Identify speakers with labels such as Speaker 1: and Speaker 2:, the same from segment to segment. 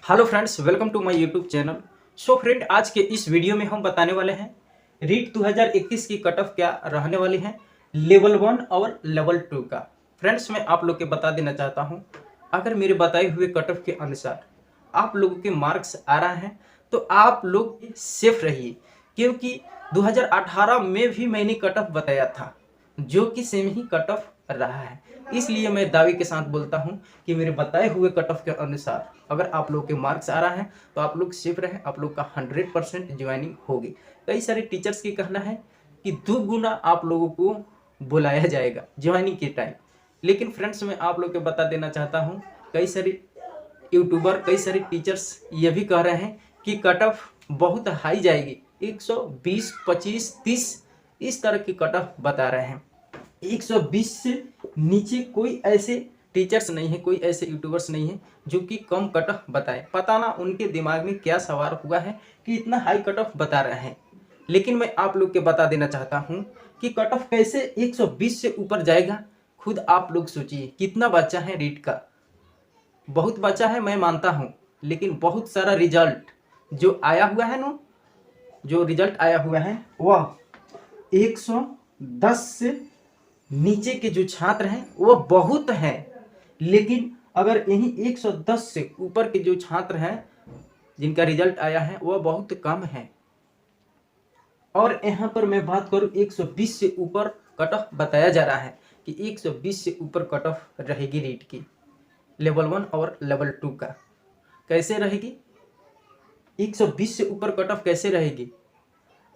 Speaker 1: Hello friends, welcome to my YouTube channel. So friend, आज के इस वीडियो में हम बताने वाले हैं रीट 2021 की कट ऑफ क्या रहने वाली है लेवल 1 और लेवल 2 का। फ्रेंड्स, मैं आप लोग के बता देना चाहता हूं, अगर मेरे बताए हुए कट ऑफ के अनुसार आप लोगों के मार्क्स आ रहा है तो आप लोग सेफ रहिए, क्योंकि 2018 में भी मैंने कट ऑफ बताया था जो कि सेम ही कट ऑफ रहा है। इसलिए मैं दावे के साथ बोलता हूं कि मेरे बताए हुए कट ऑफ के अनुसार अगर आप लोग के मार्क्स आ रहा है तो आप लोग सेफ रहे, आप लोग का 100% ज्वाइनिंग होगी। कई सारे टीचर्स की कहना है कि 2 गुना आप लोगों को बुलाया जाएगा ज्वाइनिंग के टाइम। लेकिन फ्रेंड्स, मैं आप लोग को बता देना चाहता हूँ, कई सारे यूट्यूबर, कई सारे टीचर्स ये भी कह रहे हैं कि कट ऑफ बहुत हाई जाएगी, 120, 25, 30 इस तरह की कट ऑफ बता रहे हैं। 120 से नीचे कोई ऐसे टीचर्स नहीं है, कोई ऐसे यूट्यूबर्स नहीं है जो कि कम कट ऑफ बताए। पता ना उनके दिमाग में क्या सवार हुआ है कि इतना हाई कट ऑफ बता रहे हैं। लेकिन मैं आप लोग के बता देना चाहता हूं कि कट ऑफ कैसे 120 से ऊपर जाएगा। खुद आप लोग सोचिए, कितना बच्चा है रीट का। बहुत बच्चा है, मैं मानता हूं, लेकिन बहुत सारा रिजल्ट जो आया हुआ है ना, जो रिजल्ट आया हुआ है वह 110 से नीचे के जो छात्र हैं वो बहुत हैं। लेकिन अगर यही 110 से ऊपर के जो छात्र हैं जिनका रिजल्ट आया है वह बहुत कम है। और यहाँ पर मैं बात करूँ, 120 से ऊपर कट ऑफ बताया जा रहा है कि 120 से ऊपर कट ऑफ रहेगी रीट की लेवल 1 और लेवल 2 का। कैसे रहेगी 120 से ऊपर कट ऑफ कैसे रहेगी?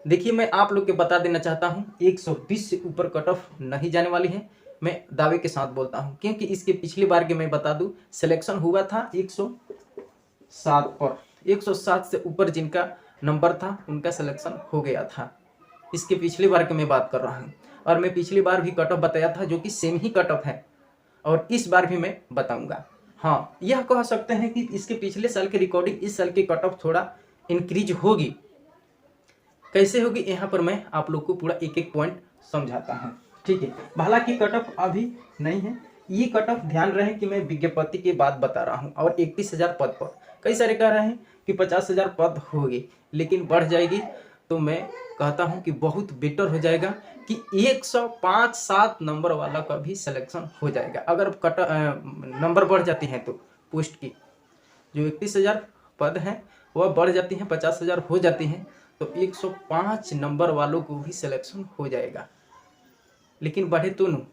Speaker 1: देखिए, मैं आप लोग के बता देना चाहता हूं, 120 से ऊपर कट ऑफ नहीं जाने वाली है। मैं दावे के साथ बोलता हूं, क्योंकि इसके पिछली बार के मैं बता दूं, सिलेक्शन हुआ था 107 पर। 107 से ऊपर जिनका नंबर था उनका सिलेक्शन हो गया था। इसके पिछली बार के मैं बात कर रहा हूँ, और मैं पिछली बार भी कट ऑफ बताया था जो कि सेम ही कट ऑफ है, और इस बार भी मैं बताऊंगा। हाँ, यह कह सकते हैं कि इसके पिछले साल के रिकॉर्डिंग इस साल की कट ऑफ थोड़ा इंक्रीज होगी। कैसे होगी यहाँ पर मैं आप लोग को पूरा एक एक पॉइंट समझाता हूँ, ठीक है। हालांकि कट ऑफ अभी नहीं है, ये कट ऑफ ध्यान रहे कि मैं विज्ञप्ति की बात बता रहा हूँ। और 31,000 पद पर कई सारे कह रहे हैं कि 50,000 पद होगी, लेकिन बढ़ जाएगी। तो मैं कहता हूँ कि बहुत बेटर हो जाएगा कि 105-7 नंबर वाला का भी सिलेक्शन हो जाएगा। अगर कट नंबर बढ़ जाती हैं तो पोस्ट की जो 31,000 पद हैं वह बढ़ जाती हैं, 50,000 हो जाती हैं, तो 105 नंबर वालों को भी सिलेक्शन हो जाएगा। लेकिन बढ़े तो नहीं।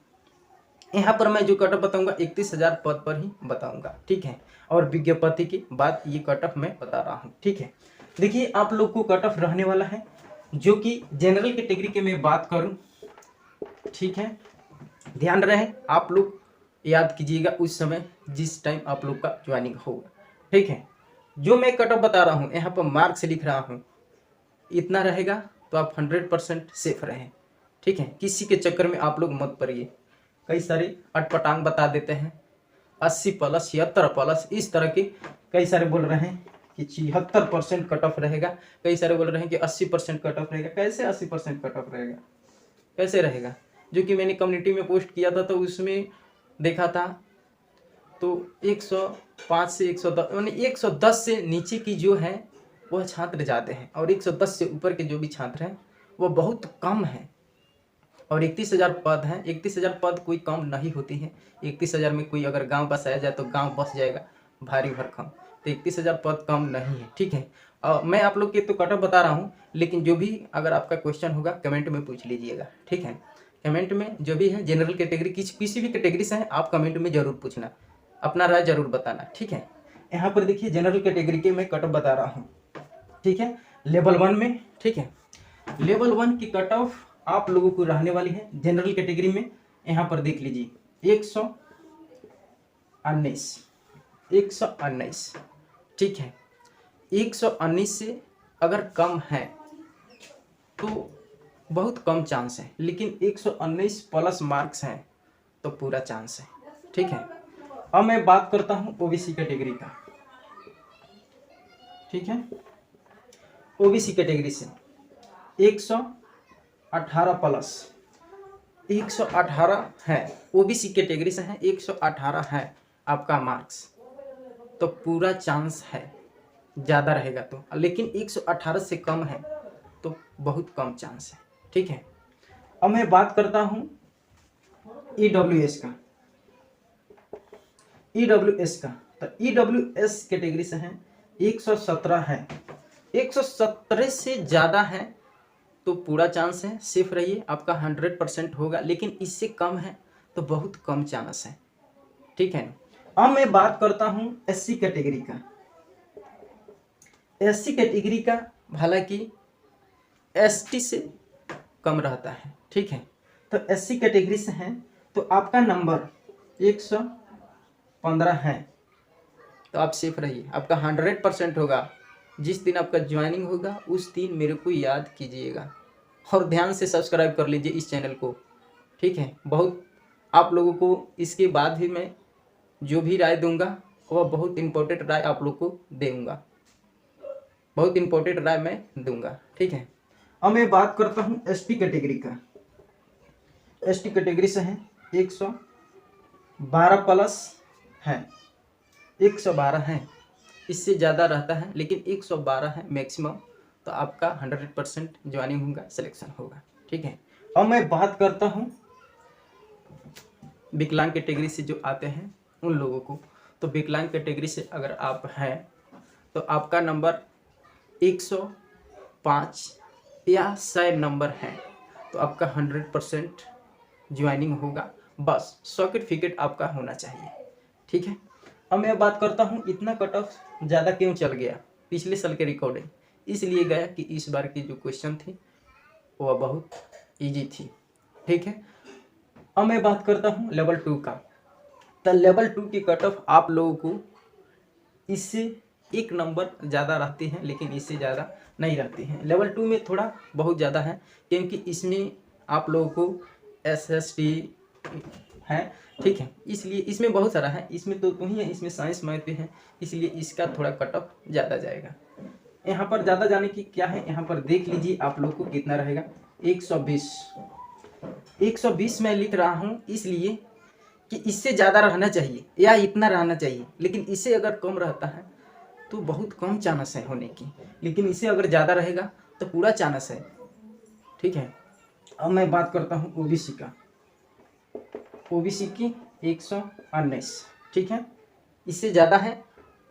Speaker 1: यहाँ पर मैं जो कट ऑफ बताऊंगा 31,000 पद पर ही बताऊंगा, ठीक है। और विज्ञप्ति की बात, ये कट ऑफ मैं बता रहा हूँ, ठीक है। देखिए, आप लोग को कट ऑफ रहने वाला है जो कि जनरल कैटेगरी के मैं बात करूँ, ठीक है। ध्यान रहे, आप लोग याद कीजिएगा उस समय जिस टाइम आप लोग का ज्वाइनिंग होगा, ठीक है। जो मैं कट ऑफ बता रहा हूँ, यहाँ पर मार्क्स लिख रहा हूँ, इतना रहेगा तो आप 100% सेफ रहें, ठीक है। किसी के चक्कर में आप लोग मत पड़िए। कई सारे अटपटांग बता देते हैं 80 प्लस, 76 प्लस, इस तरह के कई सारे बोल रहे हैं कि 76% कट ऑफ रहेगा। कई सारे बोल रहे हैं कि 80% कट ऑफ रहेगा। कैसे 80% कट ऑफ रहेगा, कैसे रहेगा? जो कि मैंने कम्युनिटी में पोस्ट किया था तो उसमें देखा था तो 105 से 110, यानी 110 से नीचे की जो है वह छात्र ज़्यादा हैं, और 110 से ऊपर के जो भी छात्र हैं वो बहुत कम हैं। और 31,000 पद हैं, 31,000 पद कोई कम नहीं होती है। 31,000 में कोई अगर गांव बसाया जाए तो गांव बस जाएगा भारी भरकम। तो 31,000 पद कम नहीं है, ठीक है। और मैं आप लोग के तो कट ऑफ बता रहा हूँ, लेकिन जो भी अगर आपका क्वेश्चन होगा कमेंट में पूछ लीजिएगा, ठीक है। कमेंट में जो भी है जनरल कैटेगरी किसी भी कैटेगरी से है, आप कमेंट में जरूर पूछना, अपना राय जरूर बताना, ठीक है। यहाँ पर देखिए, जनरल कैटेगरी के मैं कट ऑफ बता रहा हूँ, ठीक है। लेवल 1 में, ठीक है, लेवल 1 की कट ऑफ आप लोगों को रहने वाली है जनरल कैटेगरी में। यहाँ पर देख लीजिए 119, ठीक है। 119 से अगर कम है तो बहुत कम चांस है, लेकिन 119 प्लस मार्क्स हैं तो पूरा चांस है, ठीक है। अब मैं बात करता हूँ ओबीसी कैटेगरी का, ठीक है। ओबीसी कैटेगरी से 118 प्लस, 118 है, ओबीसी कैटेगरी से है, 118 है आपका मार्क्स, तो पूरा चांस है ज़्यादा रहेगा तो, लेकिन 118 से कम है तो बहुत कम चांस है। ठीक है, अब मैं बात करता हूँ EWS का। EWS का तो EWS कैटेगरी से है 117 है। 117 से ज़्यादा है तो पूरा चांस है, सेफ रहिए, आपका 100% होगा। लेकिन इससे कम है तो बहुत कम चांस है। ठीक है, अब मैं बात करता हूँ SC कैटेगरी का। SC कैटेगरी का हालांकि ST से कम रहता है। ठीक है, तो SC कैटेगरी से है तो आपका नंबर 115 है तो आप सेफ रहिए, आपका 100% होगा। जिस दिन आपका ज्वाइनिंग होगा उस दिन मेरे को याद कीजिएगा और ध्यान से सब्सक्राइब कर लीजिए इस चैनल को। ठीक है, बहुत आप लोगों को इसके बाद भी मैं जो भी राय दूंगा वह बहुत इम्पोर्टेंट राय आप लोग को दूंगा, बहुत इम्पोर्टेंट राय मैं दूंगा। ठीक है, अब मैं बात करता हूँ ST कैटेगरी का। ST कैटेगरी से है 112 प्लस है, 112 है, इससे ज़्यादा रहता है लेकिन 112 है मैक्सिमम, तो आपका 100% ज्वाइनिंग होगा, सिलेक्शन होगा। ठीक है, अब मैं बात करता हूँ विकलांग कैटेगरी से जो आते हैं उन लोगों को। तो विकलांग कैटेगरी से अगर आप हैं तो आपका नंबर 105 या 100 नंबर है तो आपका 100% ज्वाइनिंग होगा। बस सर्टिफिकेट आपका होना चाहिए। ठीक है, अब मैं बात करता हूँ इतना कट ऑफ ज़्यादा क्यों चल गया पिछले साल के रिकॉर्डिंग। इसलिए गया कि इस बार की जो क्वेश्चन थी वह बहुत इजी थी। ठीक है, अब मैं बात करता हूँ लेवल 2 का। तो लेवल 2 की कट ऑफ आप लोगों को इससे एक नंबर ज़्यादा रहती है लेकिन इससे ज़्यादा नहीं रहती है। लेवल 2 में थोड़ा बहुत ज़्यादा है क्योंकि इसमें आप लोगों को SST है। ठीक है, इसलिए इसमें बहुत सारा है, इसमें तो ही है, इसमें साइंस मैथ भी है, इसलिए इसका थोड़ा कट ऑफ ज़्यादा जाएगा। यहाँ पर ज़्यादा जाने की क्या है, यहाँ पर देख लीजिए आप लोग को कितना रहेगा। 120 मैं लिख रहा हूँ इसलिए कि इससे ज़्यादा रहना चाहिए या इतना रहना चाहिए, लेकिन इससे अगर कम रहता है तो बहुत कम चांस है होने की, लेकिन इससे अगर ज़्यादा रहेगा तो पूरा चांस है। ठीक है, अब मैं बात करता हूँ OBC का। OBC की 119। ठीक है, इससे ज़्यादा है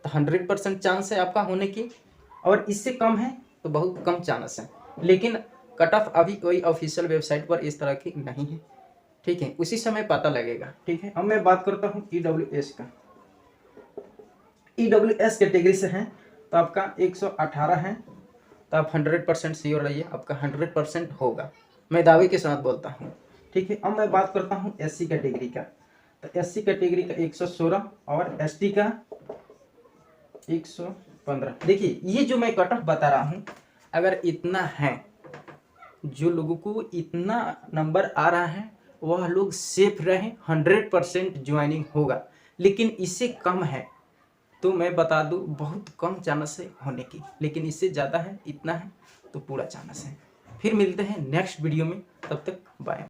Speaker 1: तो 100% चांस है आपका होने की, और इससे कम है तो बहुत कम चांस है। लेकिन कट ऑफ अभी कोई ऑफिशियल वेबसाइट पर इस तरह की नहीं है। ठीक है, उसी समय पता लगेगा। ठीक है, अब मैं बात करता हूँ EWS का। EWS कैटेगरी से है तो आपका 118 है तो आप 100% श्योर रहिए, आपका 100% होगा, मैं दावे के साथ बोलता हूँ। ठीक है, अब मैं बात करता हूँ SC कैटेगरी का। तो SC कैटेगरी का 116 और ST का 115। देखिए ये जो मैं कट ऑफ बता रहा हूँ, अगर इतना है, जो लोगों को इतना नंबर आ रहा है वह लोग सेफ रहें, 100% ज्वाइनिंग होगा। लेकिन इससे कम है तो मैं बता दूं बहुत कम चांस है होने की, लेकिन इससे ज़्यादा है, इतना है तो पूरा चांस है। फिर मिलते हैं नेक्स्ट वीडियो में, तब तक बाय।